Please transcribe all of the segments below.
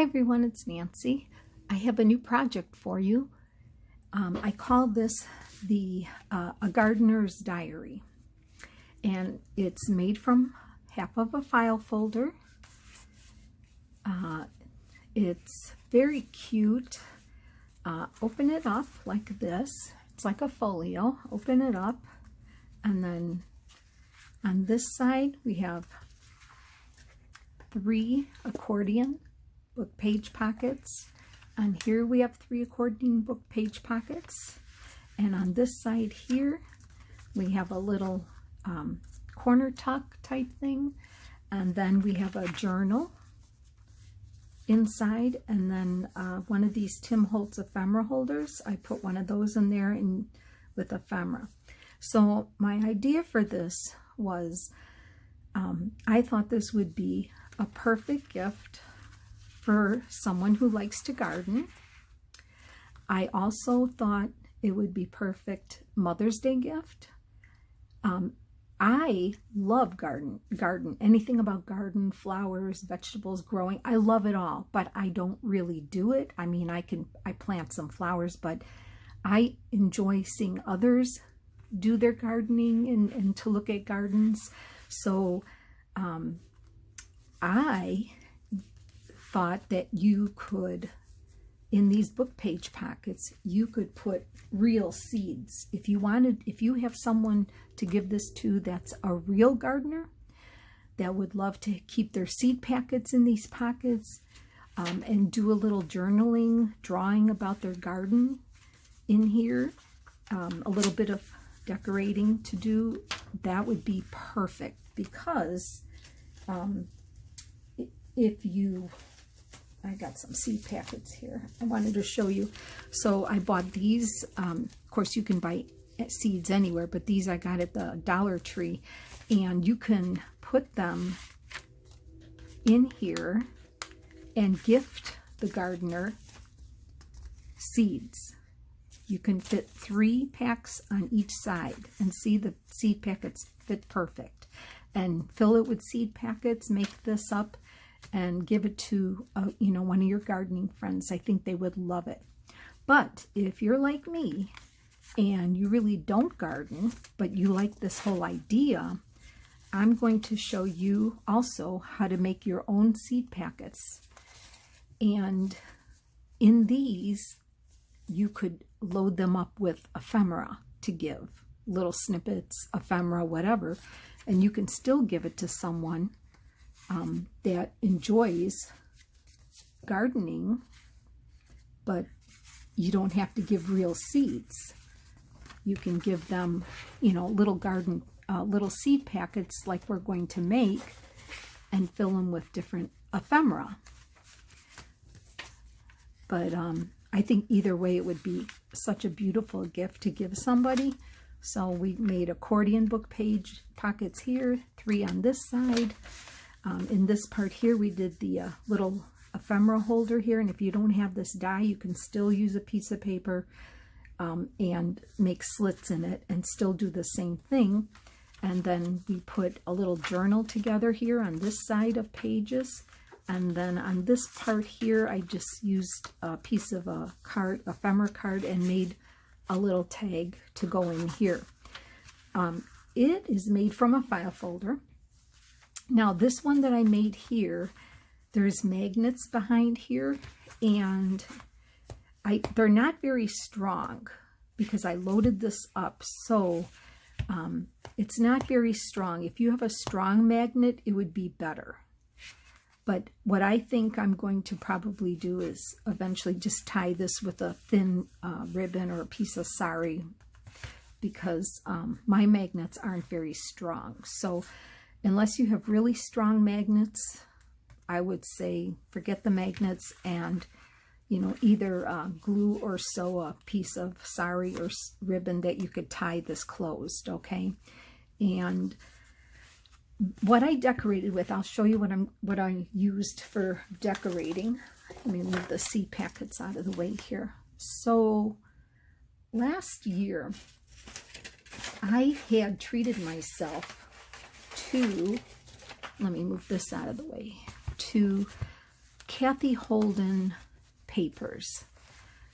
Hi everyone, it's Nancy. I have a new project for you. I call this a gardener's diary, and it's made from half of a file folder. It's very cute. Open it up like this. It's like a folio. Open it up, and then on this side we have 3 accordion book page pockets, and here we have 3 accordion book page pockets, and on this side here we have a little corner tuck type thing, and then we have a journal inside, and then one of these Tim Holtz ephemera holders. I put one of those in there with ephemera. So my idea for this was I thought this would be a perfect gift for someone who likes to garden. I also thought it would be perfect Mother's Day gift. I love garden, anything about garden, flowers, vegetables, growing. I love it all, but I don't really do it. I mean, I plant some flowers, but I enjoy seeing others do their gardening and to look at gardens. So I thought that you could, in these book page pockets, you could put real seeds. If you have someone to give this to that's a real gardener that would love to keep their seed packets in these pockets, and do a little journaling, drawing about their garden in here, a little bit of decorating to do, that would be perfect. Because I got some seed packets here I wanted to show you. So I bought these. Of course, you can buy seeds anywhere, but these I got at the Dollar Tree, and you can put them in here and gift the gardener seeds. You can fit 3 packs on each side, and see, the seed packets fit perfect. And fill it with seed packets, make this up, and give it to one of your gardening friends. I think they would love it. But if you're like me and you really don't garden, but you like this whole idea, I'm going to show you also how to make your own seed packets. And in these, you could load them up with ephemera to give, little snippets, ephemera, whatever, and you can still give it to someone that enjoys gardening, but you don't have to give real seeds. You can give them, little garden, little seed packets like we're going to make, and fill them with different ephemera. But I think either way it would be such a beautiful gift to give somebody. So we made accordion book page pockets here, 3 on this side. In this part here, we did the little ephemera holder here, and if you don't have this die, you can still use a piece of paper and make slits in it and still do the same thing. And then we put a little journal together here on this side of pages, and then on this part here, I just used a piece of a card, ephemera card, and made a little tag to go in here. It is made from a file folder. Now this one that I made here, there's magnets behind here, and they're not very strong because I loaded this up, so it's not very strong. If you have a strong magnet, it would be better. But what I think I'm going to probably do is eventually just tie this with a thin ribbon or a piece of sari, because my magnets aren't very strong. So unless you have really strong magnets, I would say forget the magnets, and either glue or sew a piece of sari or ribbon that you could tie this closed, okay? And what I decorated with, I'll show you what I used for decorating. Let me move the seed packets out of the way here. So last year, I had treated myself to, let me move this out of the way, to Kathy Holden papers.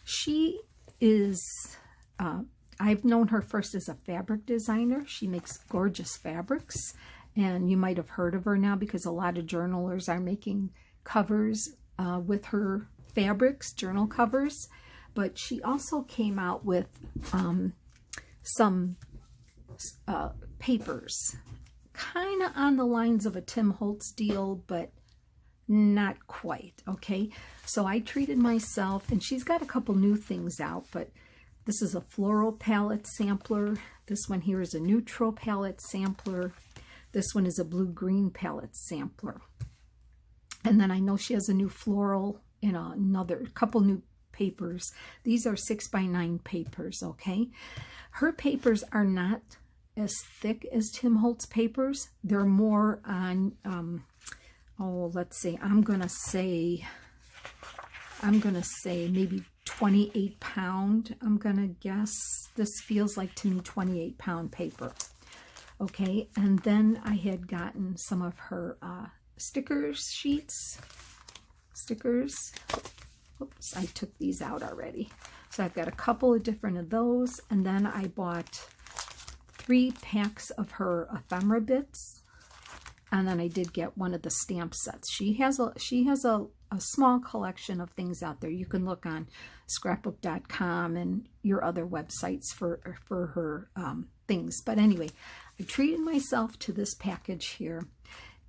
She is, I've known her first as a fabric designer. She makes gorgeous fabrics, and you might have heard of her now because a lot of journalers are making covers with her fabrics, journal covers. But she also came out with some papers, kind of on the lines of a Tim Holtz deal, but not quite, okay? So I treated myself, and she's got a couple new things out, but this is a floral palette sampler. This one here is a neutral palette sampler. This one is a blue-green palette sampler. And then I know she has a new floral and another couple new papers. These are 6x9 papers, okay? Her papers are not as thick as Tim Holtz papers. They're more on, oh, let's see, I'm gonna say maybe 28 pound. I'm gonna guess. This feels like to me 28 pound paper. Okay, and then I had gotten some of her stickers sheets. Stickers. Oops, I took these out already. So I've got a couple of different of those, and then I bought 3 packs of her ephemera bits, and then I did get one of the stamp sets. She has a small collection of things out there. You can look on scrapbook.com and your other websites for her things. But anyway, I treated myself to this package here,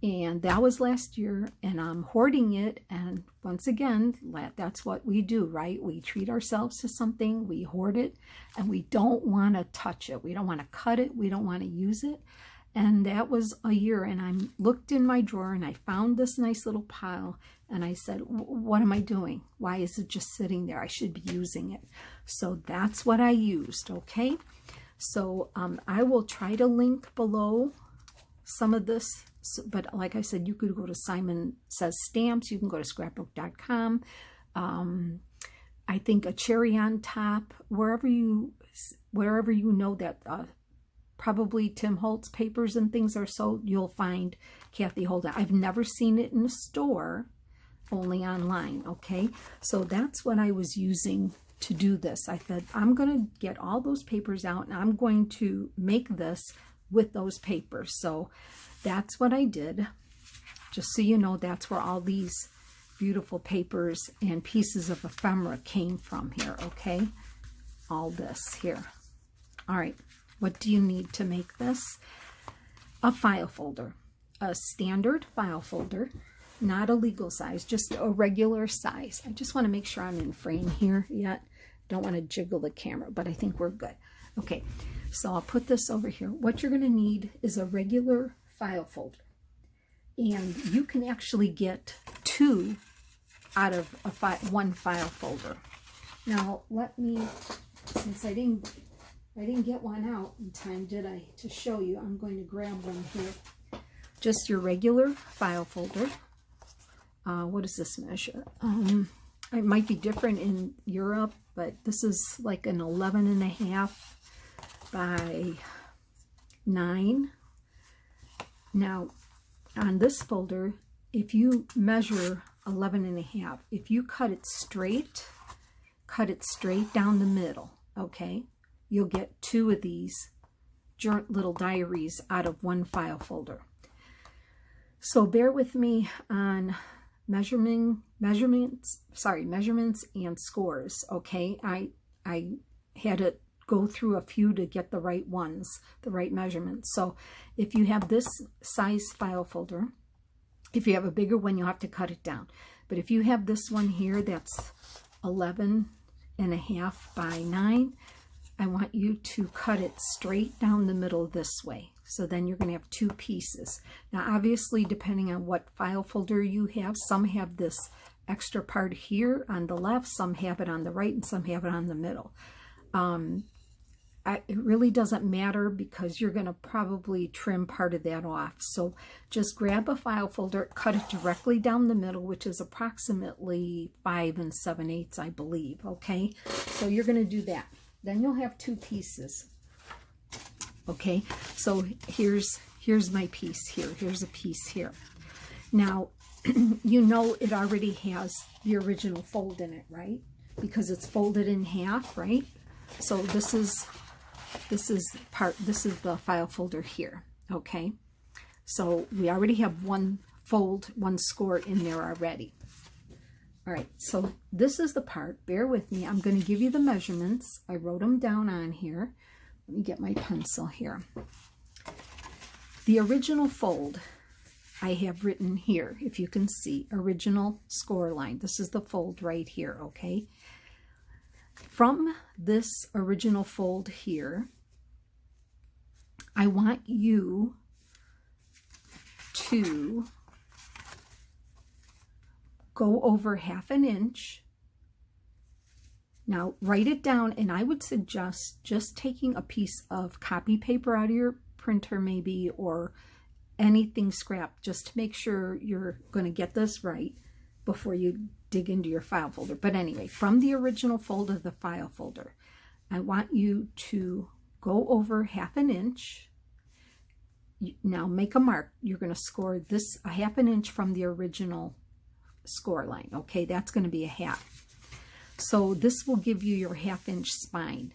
and that was last year, and I'm hoarding it. And once again, that's what we do, right? We treat ourselves to something, we hoard it, and we don't want to touch it. We don't want to cut it. We don't want to use it. And that was a year, and I looked in my drawer, and I found this nice little pile, and I said, what am I doing? Why is it just sitting there? I should be using it. So that's what I used, okay? So I will try to link below some of this, but like I said, you could go to Simon Says Stamps. You can go to scrapbook.com. I think a cherry on top, wherever you know that probably Tim Holtz papers and things are sold, you'll find Kathy Holden. I've never seen it in a store, only online, okay? So that's what I was using to do this. I said, I'm going to get all those papers out, and I'm going to make this with those papers. So that's what I did. Just so you know, that's where all these beautiful papers and pieces of ephemera came from here, okay? All this here. All right. What do you need to make this? A file folder, a standard file folder, not a legal size, just a regular size. I just want to make sure I'm in frame here yet. Don't want to jiggle the camera, but I think we're good. Okay, so I'll put this over here. What you're going to need is a regular file folder. And you can actually get 2 out of one file folder. Now, let me, since I didn't get one out in time, did I, to show you, I'm going to grab one here. Just your regular file folder. What does this measure? It might be different in Europe, but this is like an 11.5 by 9. Now, on this folder, if you measure 11.5, if you cut it straight down the middle, okay, you'll get 2 of these little diaries out of one file folder. So bear with me on measurements and scores, okay? I had to go through a few to get the right ones, the right measurements. So if you have this size file folder, if you have a bigger one, you'll have to cut it down. But if you have this one here that's 11.5 by 9, I want you to cut it straight down the middle this way. So then you're going to have 2 pieces. Now, obviously, depending on what file folder you have, some have this extra part here on the left, some have it on the right, and some have it on the middle. It really doesn't matter because you're going to probably trim part of that off. So just grab a file folder, cut it directly down the middle, which is approximately 5 7/8, I believe. Okay, so you're going to do that. Then you'll have 2 pieces. Okay, so here's my piece here. Here's a piece here. Now, you know it already has the original fold in it, right? Because it's folded in half, right? So this is the file folder here, okay? So we already have one fold, one score in there already. All right, so this is the part. Bear with me. I'm going to give you the measurements. I wrote them down on here. Let me get my pencil here. The original fold I have written here, if you can see, original score line. This is the fold right here, okay? From this original fold here, I want you to go over 1/2 inch. Now write it down, and I would suggest just taking a piece of copy paper out of your printer maybe, or anything scrap, just to make sure you're going to get this right before you dig into your file folder. But anyway, from the original fold of the file folder, I want you to go over 1/2 inch. Now make a mark. You're going to score this 1/2 inch from the original score line. Okay, that's going to be a 1/2. So this will give you your 1/2 inch spine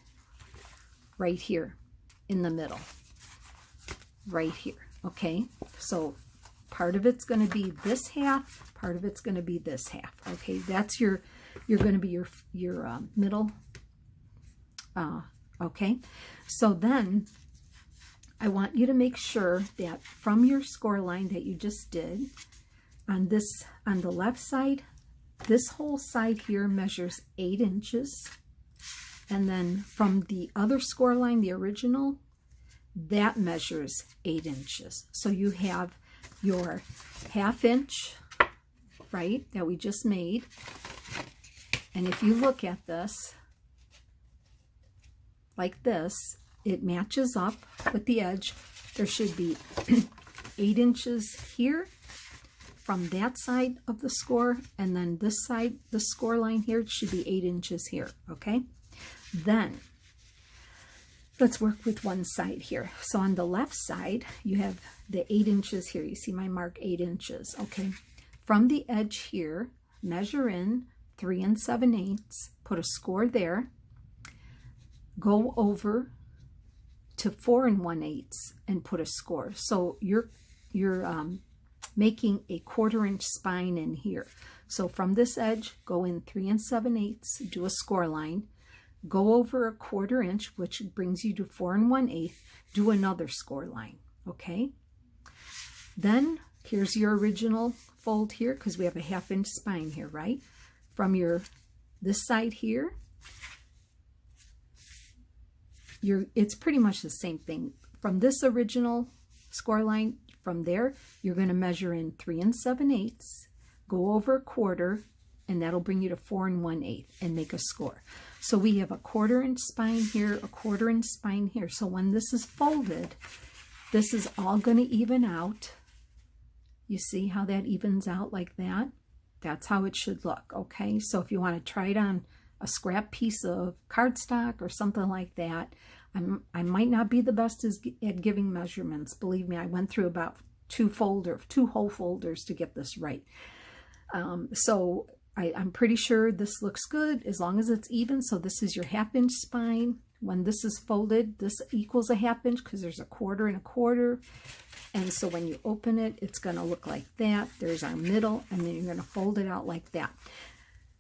right here in the middle, right here. Okay, so part of it's going to be this half, part of it's going to be this half. Okay, that's you're going to be your middle. Okay, so then I want you to make sure that from your score line that you just did, on the left side, this whole side here measures 8 inches. And then from the other score line, the original, that measures 8 inches. So you have your 1/2 inch, right, that we just made. And if you look at this, like this, it matches up with the edge. There should be 8 inches here from that side of the score, and then this side, the score line here, it should be 8 inches here, okay? Then let's work with one side here. So on the left side, you have the 8 inches here. You see my mark, 8 inches, okay? From the edge here, measure in 3 7/8, put a score there, go over to 4 1/8 and put a score. So you're making a 1/4 inch spine in here. So from this edge, go in 3 7/8, do a score line, go over a 1/4 inch, which brings you to 4 1/8, do another score line, okay? Then here's your original fold here, because we have a 1/2 inch spine here, right? From this side here, it's pretty much the same thing. From this original score line, from there, you're going to measure in 3 7/8, go over a 1/4, and that'll bring you to 4 1/8 and make a score. So we have a 1/4 inch spine here, a 1/4 inch spine here. So when this is folded, this is all going to even out. You see how that evens out like that? That's how it should look, okay? So if you want to try it on a scrap piece of cardstock or something like that, I might not be the best at giving measurements. Believe me, I went through about two whole folders to get this right. So I'm pretty sure this looks good as long as it's even. So this is your 1/2 inch spine. When this is folded, this equals a 1/2 inch because there's a 1/4 and a 1/4. And so when you open it, it's going to look like that. There's our middle, and then you're going to fold it out like that.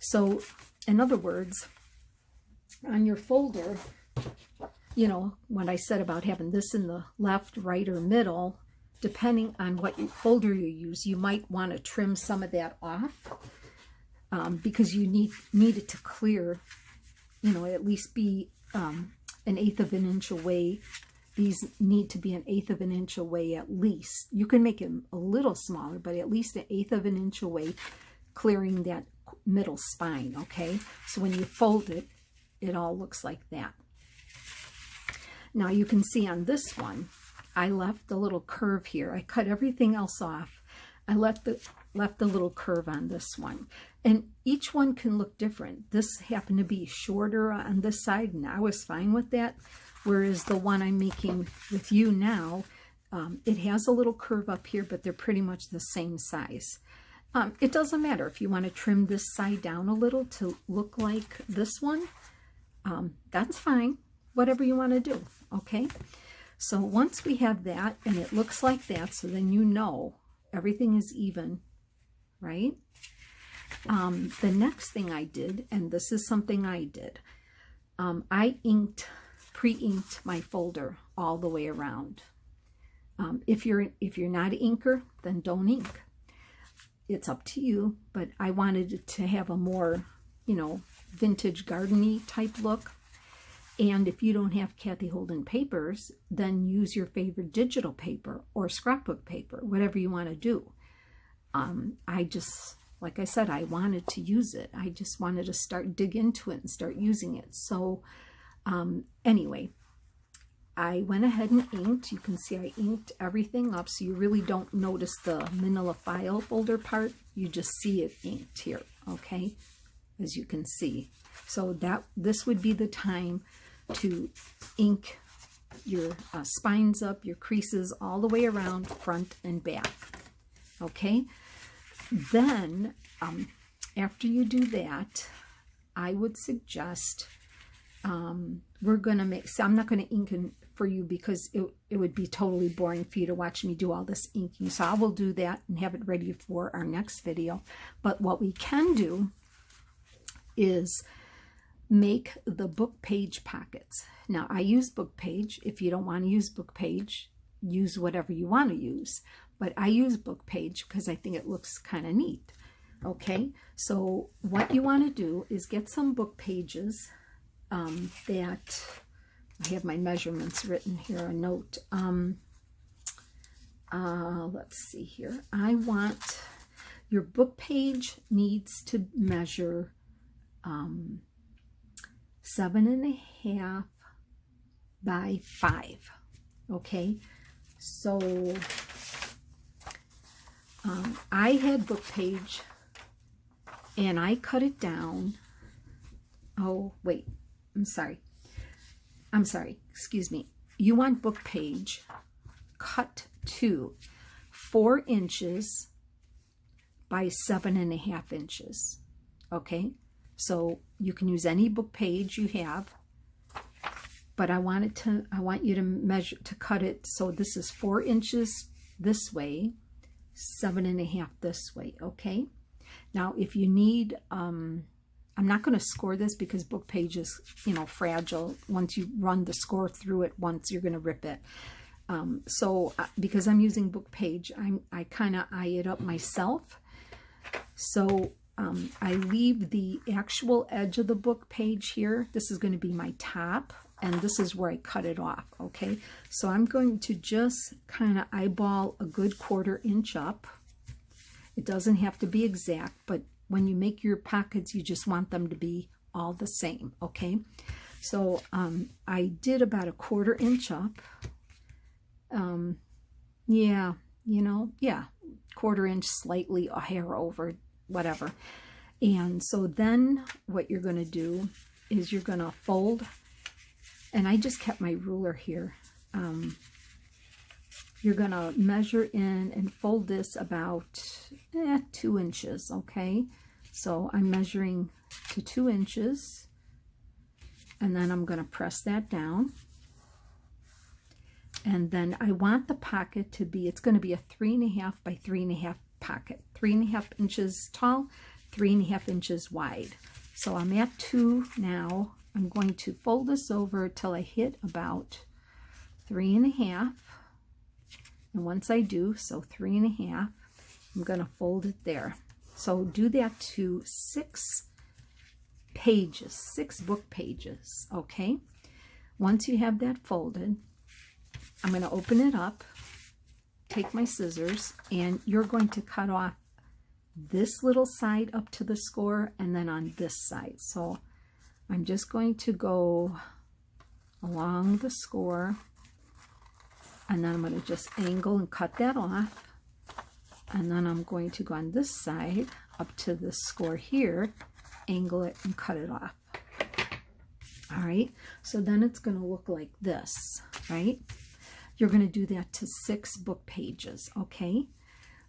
So in other words, on your folder, you know, when I said about having this in the left, right, or middle, depending on what folder you use, you might want to trim some of that off because you need it to clear, you know, at least be 1/8 of an inch away. These need to be 1/8 of an inch away at least. You can make it a little smaller, but at least 1/8 of an inch away, clearing that middle spine, okay? So when you fold it, it all looks like that. Now you can see on this one, I left the little curve here. I cut everything else off. I left the little curve on this one. And each one can look different. This happened to be shorter on this side, and I was fine with that. Whereas the one I'm making with you now, it has a little curve up here, but they're pretty much the same size. It doesn't matter if you want to trim this side down a little to look like this one. That's fine, whatever you want to do, okay? So once we have that and it looks like that, so then you know everything is even, right? The next thing I did, and this is something I did, I pre-inked my folder all the way around. If you're not an inker, then don't ink. It's up to you, but I wanted it to have a more, you know, vintage garden-y type look. And if you don't have Kathy Holden papers, then use your favorite digital paper or scrapbook paper, whatever you want to do. I just, like I said, I wanted to use it. I just wanted to dig into it and start using it. So anyway, I went ahead and inked. You can see I inked everything up, so you really don't notice the manila file folder part. You just see it inked here, okay, as you can see. So this would be the time to ink your spines up, your creases all the way around, front and back, okay? Then, after you do that, I would suggest we're going to make, so I'm not going to ink for you because it would be totally boring for you to watch me do all this inking. So I will do that and have it ready for our next video. But what we can do is make the book page pockets. Now I use book page. If you don't want to use book page, use whatever you want to use. But I use book page because I think it looks kind of neat. Okay, so what you want to do is get some book pages that I have my measurements written here, a note. Let's see here. I want your book page needs to measure 7.5 by 5. Okay, so I had book page and I cut it down. Oh, wait, I'm sorry, excuse me. You want book page cut to 4 inches by 7.5 inches. Okay, so you can use any book page you have, but I want you to measure, to cut it, so this is 4 inches this way, 7.5 this way, okay? Now, if you need, I'm not going to score this because book page is, you know, fragile. Once you run the score through it once, you're going to rip it. So because I'm using book page, I kind of eye it up myself. So I leave the actual edge of the book page here. This is going to be my top, and this is where I cut it off, okay? So I'm going to just kind of eyeball a good 1/4 inch up. It doesn't have to be exact, but when you make your pockets, you just want them to be all the same, okay? So I did about a 1/4 inch up. Yeah, you know, yeah, 1/4 inch, slightly a hair over, whatever. And so then what you're going to do is you're going to fold, and I just kept my ruler here. You're going to measure in and fold this about 2 inches, okay? So I'm measuring to 2 inches, and then I'm going to press that down. And then I want the pocket to be, it's going to be a 3.5 by 3.5 pocket, 3.5 inches tall, 3.5 inches wide. So I'm at 2 now. I'm going to fold this over till I hit about 3.5. And once I do, so 3.5, I'm going to fold it there. So do that to 6 pages, 6 book pages, okay? Once you have that folded, I'm going to open it up, take my scissors, and you're going to cut off this little side up to the score and then on this side. So I'm just going to go along the score, and then I'm going to just angle and cut that off. And then I'm going to go on this side up to the score here, angle it and cut it off. All right, so then it's going to look like this, right? You're going to do that to 6 book pages, okay?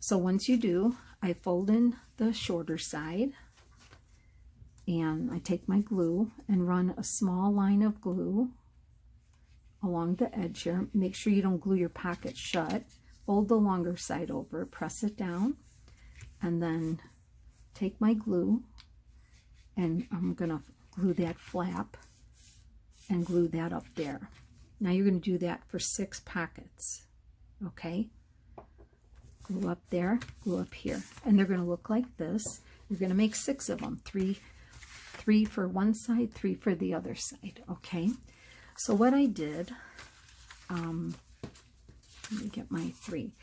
So once you do, I fold in the shorter side, and I take my glue and run a small line of glue along the edge here. Make sure you don't glue your pocket shut. Fold the longer side over, press it down, and then take my glue, and I'm going to glue that flap and glue that up there. Now you're going to do that for 6 pockets, okay? Glue up there, glue up here, and they're going to look like this. You're going to make 6 of them, three for one side, 3 for the other side, okay? So what I did, let me get my 3.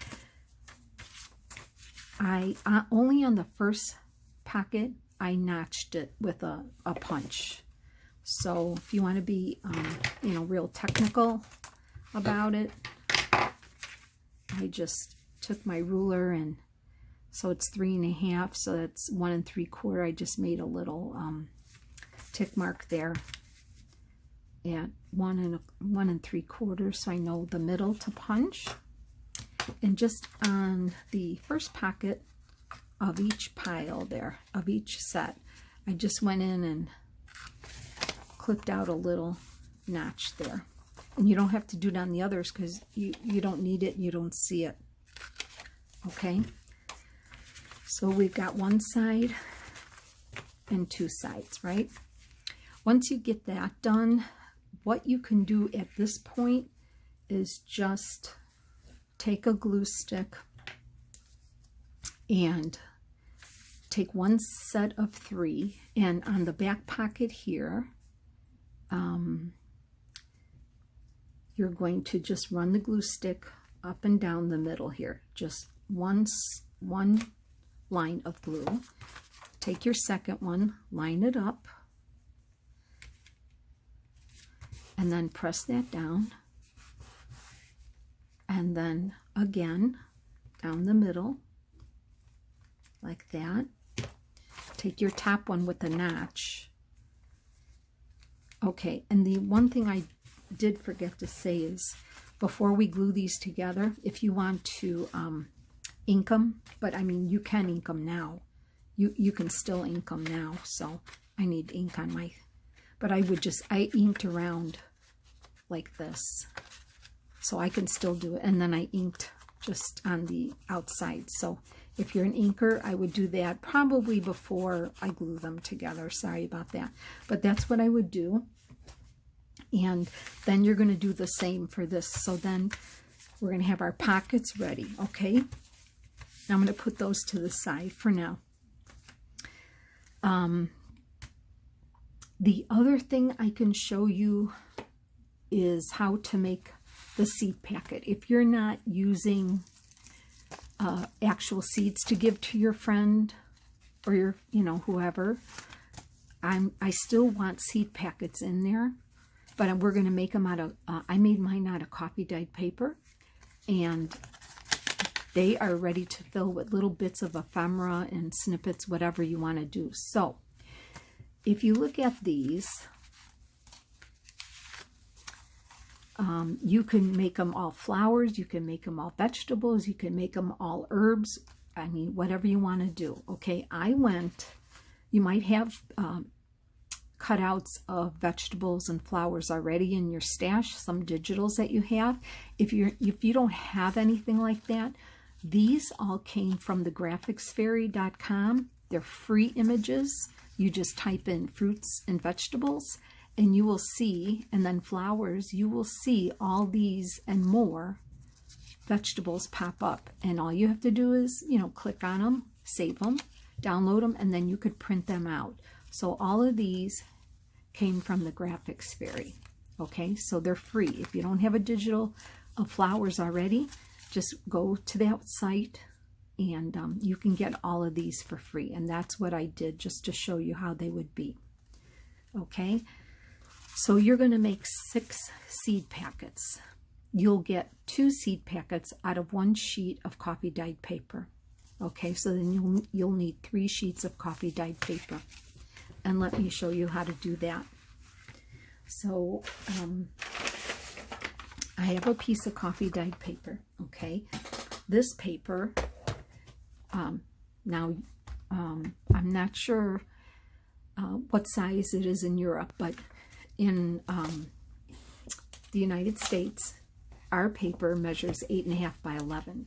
I only on the first pocket I notched it with a punch. So if you want to be, you know, real technical about it, I just took my ruler, and so it's 3 1/2, so that's 1 3/4. I just made a little tick mark there at 1 3/4, so I know the middle to punch. And just on the first pocket of each pile there, of each set, I just went in and clipped out a little notch there. And you don't have to do it on the others because you don't need it, you don't see it. Okay, so we've got one side and 2 sides, right? Once you get that done, what you can do at this point is just take a glue stick and take one set of 3, and on the back pocket here, you're going to just run the glue stick up and down the middle here, just one line of glue. Take your second one, line it up, and then press that down, and then again down the middle like that. Take your top one with the notch. Okay, and the one thing I did forget to say is, before we glue these together, if you want to ink them, but I mean, you can ink them now. You can still ink them now, so I need ink on my, but I inked around like this, so I can still do it, and then I inked just on the outside. So if you're an inker, I would do that probably before I glue them together. Sorry about that, but that's what I would do. And then you're going to do the same for this. So then we're going to have our pockets ready, okay? Now I'm going to put those to the side for now. The other thing I can show you is how to make the seed packet. If you're not using actual seeds to give to your friend or your, you know, whoever, I still want seed packets in there, but we're going to make them out of, I made mine out of coffee dyed paper, and they are ready to fill with little bits of ephemera and snippets, whatever you want to do. So if you look at these, you can make them all flowers, you can make them all vegetables, you can make them all herbs. I mean, whatever you want to do. Okay, you might have cutouts of vegetables and flowers already in your stash, some digitals that you have. If you don't have anything like that, these all came from the graphicsfairy.com. They're free images. You just type in fruits and vegetables, and you will see, and then flowers, you will see all these and more vegetables pop up. And all you have to do is, you know, click on them, save them, download them, and then you could print them out. So all of these came from the Graphics Fairy. Okay, so they're free. If you don't have a digital of flowers already, just go to that site, and you can get all of these for free. And that's what I did, just to show you how they would be. Okay, so you're going to make 6 seed packets. You'll get 2 seed packets out of 1 sheet of coffee dyed paper. Okay, so then you'll need 3 sheets of coffee dyed paper. And let me show you how to do that. So I have a piece of coffee dyed paper. Okay, this paper Now, I'm not sure what size it is in Europe, but in the United States, our paper measures 8.5 by 11.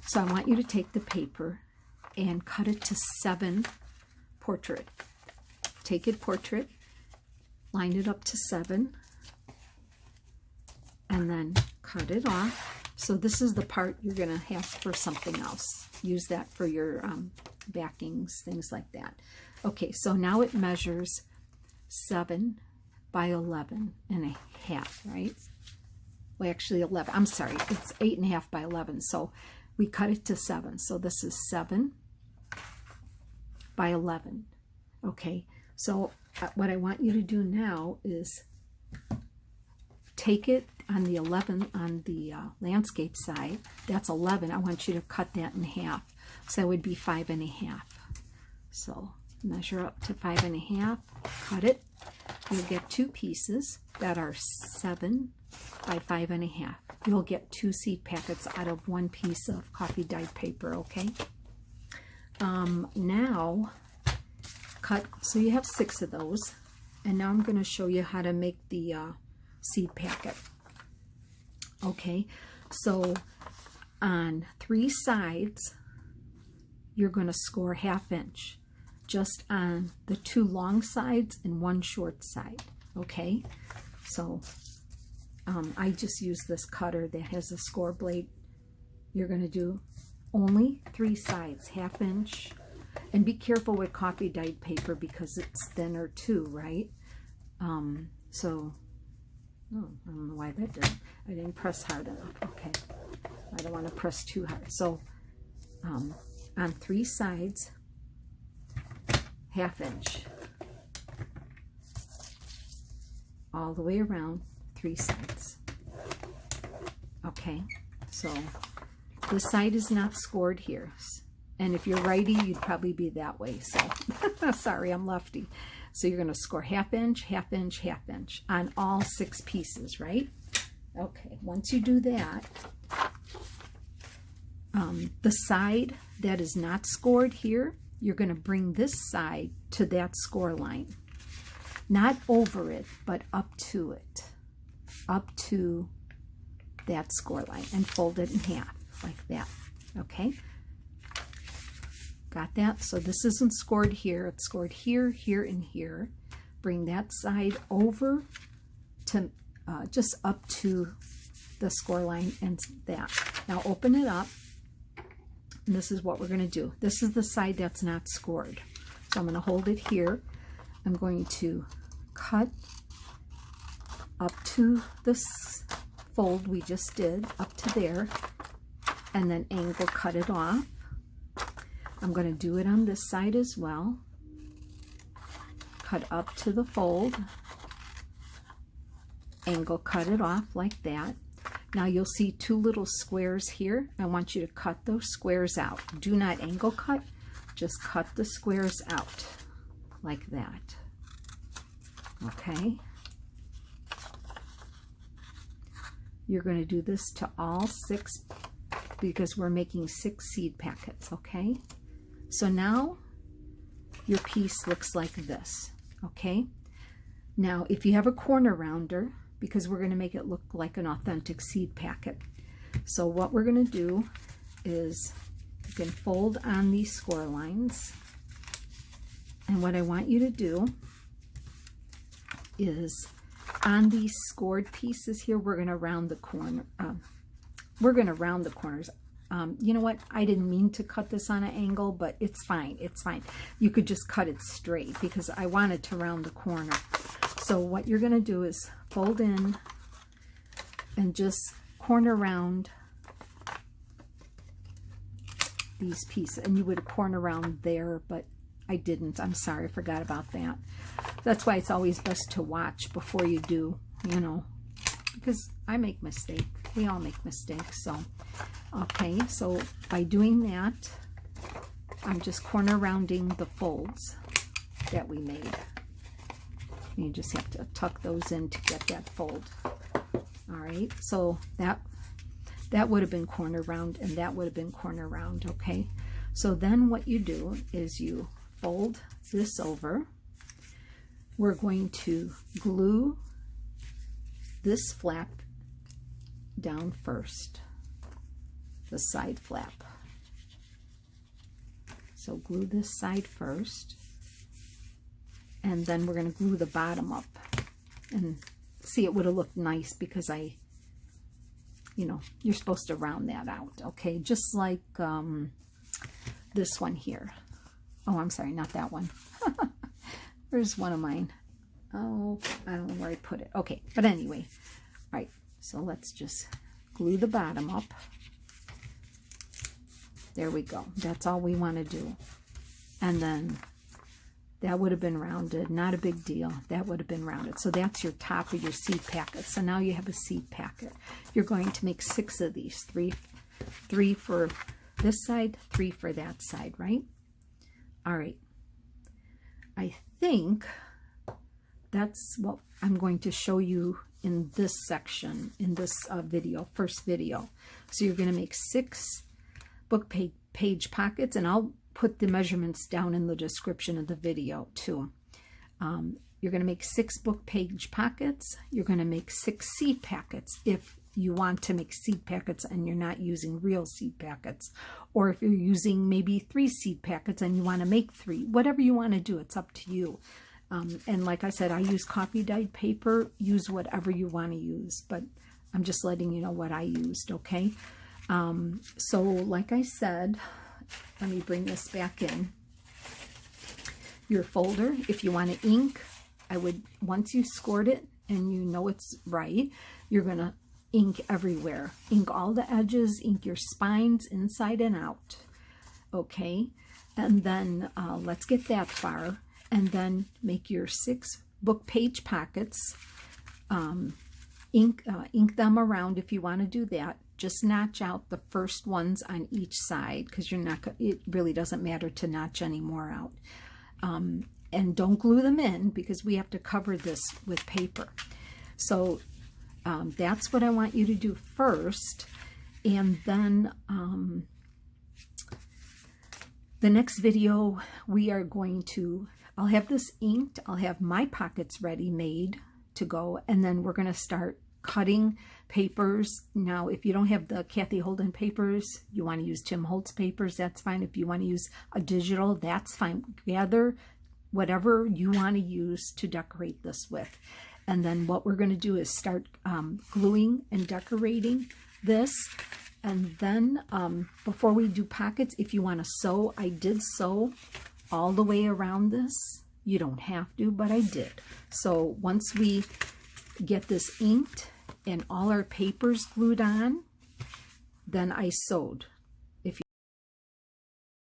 So I want you to take the paper and cut it to 7 portrait. Take it portrait, line it up to 7, and then cut it off. So this is the part you're going to have for something else. Use that for your backings, things like that. Okay, so now it measures 7 by 11.5, right? Well, actually 11. I'm sorry, it's 8.5 by 11. So we cut it to 7. So this is 7 by 11. Okay, so what I want you to do now is take it on the 11 on the landscape side. That's 11. I want you to cut that in half. So that would be 5.5. So measure up to 5.5, cut it. You'll get 2 pieces that are 7 by 5.5. You'll get 2 seed packets out of 1 piece of coffee dyed paper, okay? Now, cut, so you have 6 of those. And now I'm going to show you how to make the seed packet. Okay, so on 3 sides, you're going to score 1/2 inch. Just on the 2 long sides and 1 short side. Okay, so I just use this cutter that has a score blade. You're going to do only 3 sides, 1/2 inch, and be careful with coffee dyed paper because it's thinner too, right? I don't know why that didn't. I didn't press hard enough. Okay, I don't want to press too hard. So on 3 sides, 1/2 inch, all the way around 3 sides. Okay, so this side is not scored here, and if you're righty, you'd probably be that way. So sorry, I'm lefty. So you're going to score 1/2 inch, 1/2 inch, 1/2 inch on all 6 pieces, right? Okay, once you do that, the side that is not scored here, you're going to bring this side to that score line. Not over it, but up to it. Up to that score line, and fold it in half like that. Okay? Got that? So this isn't scored here. It's scored here, here, and here. Bring that side over to just up to the score line and that. Now open it up. And this is what we're going to do. This is the side that's not scored. So I'm going to hold it here. I'm going to cut up to this fold we just did, up to there, and then angle cut it off. I'm going to do it on this side as well. Cut up to the fold, angle cut it off like that. Now you'll see 2 little squares here. I want you to cut those squares out. Do not angle cut, just cut the squares out like that. Okay. You're going to do this to all 6 because we're making 6 seed packets, okay? So now your piece looks like this, okay? Now, if you have a corner rounder, because we're going to make it look like an authentic seed packet. So what we're going to do is you can fold on these score lines. And what I want you to do is on these scored pieces here, we're going to round the corner. We're going to round the corners. You know what? I didn't mean to cut this on an angle, but it's fine. It's fine. You could just cut it straight because I wanted to round the corner. So what you're going to do is fold in and just corner round these pieces. And you would corner round there, but I didn't. I'm sorry, I forgot about that. That's why it's always best to watch before you do, you know, because I make mistakes. We all make mistakes. So, okay, so by doing that, I'm just corner rounding the folds that we made. You just have to tuck those in to get that fold. All right, so that would have been corner round, and that would have been corner round, okay? So then what you do is you fold this over. We're going to glue this flap down first, the side flap. So glue this side first, and then we're going to glue the bottom up. And see, it would have looked nice because you're supposed to round that out, okay? Just like this one here. Oh, I'm sorry, not that one. Where's one of mine? Oh, I don't know where I put it. Okay, but anyway, all right, so let's just glue the bottom up. There we go. That's all we want to do. And then that would have been rounded. Not a big deal. That would have been rounded. So that's your top of your seed packet. So now you have a seed packet. You're going to make 6 of these. Three for this side, 3 for that side, right? All right. I think that's what I'm going to show you in this section, in this video, first video. So you're going to make 6 book page pockets, and I'll put the measurements down in the description of the video too. You're going to make 6 book page pockets. You're going to make 6 seed packets if you want to make seed packets and you're not using real seed packets, or if you're using maybe 3 seed packets and you want to make 3. Whatever you want to do, it's up to you. And like I said, I use coffee dyed paper. Use whatever you want to use, but I'm just letting you know what I used, okay? So like I said, let me bring this back in. Your folder, if you want to ink, I would, once you scored it and you know it's right, you're going to ink everywhere. Ink all the edges, ink your spines inside and out. Okay, and then let's get that far. And then make your 6 book page pockets. Ink them around if you want to do that. Just notch out the first ones on each side, because you're not. It really doesn't matter to notch any more out. And don't glue them in because we have to cover this with paper. So that's what I want you to do first, and then the next video we are going to. I'll have this inked. I'll have my pockets ready made to go, and then we're going to start cutting papers. Now, if you don't have the Kathy Holden papers, you want to use Tim Holtz papers, that's fine. If you want to use a digital, that's fine. Gather whatever you want to use to decorate this with. And then what we're going to do is start gluing and decorating this. And then before we do pockets, if you want to sew, I did sew all the way around this. You don't have to, but I did. So once we get this inked and all our papers glued on, then I sewed.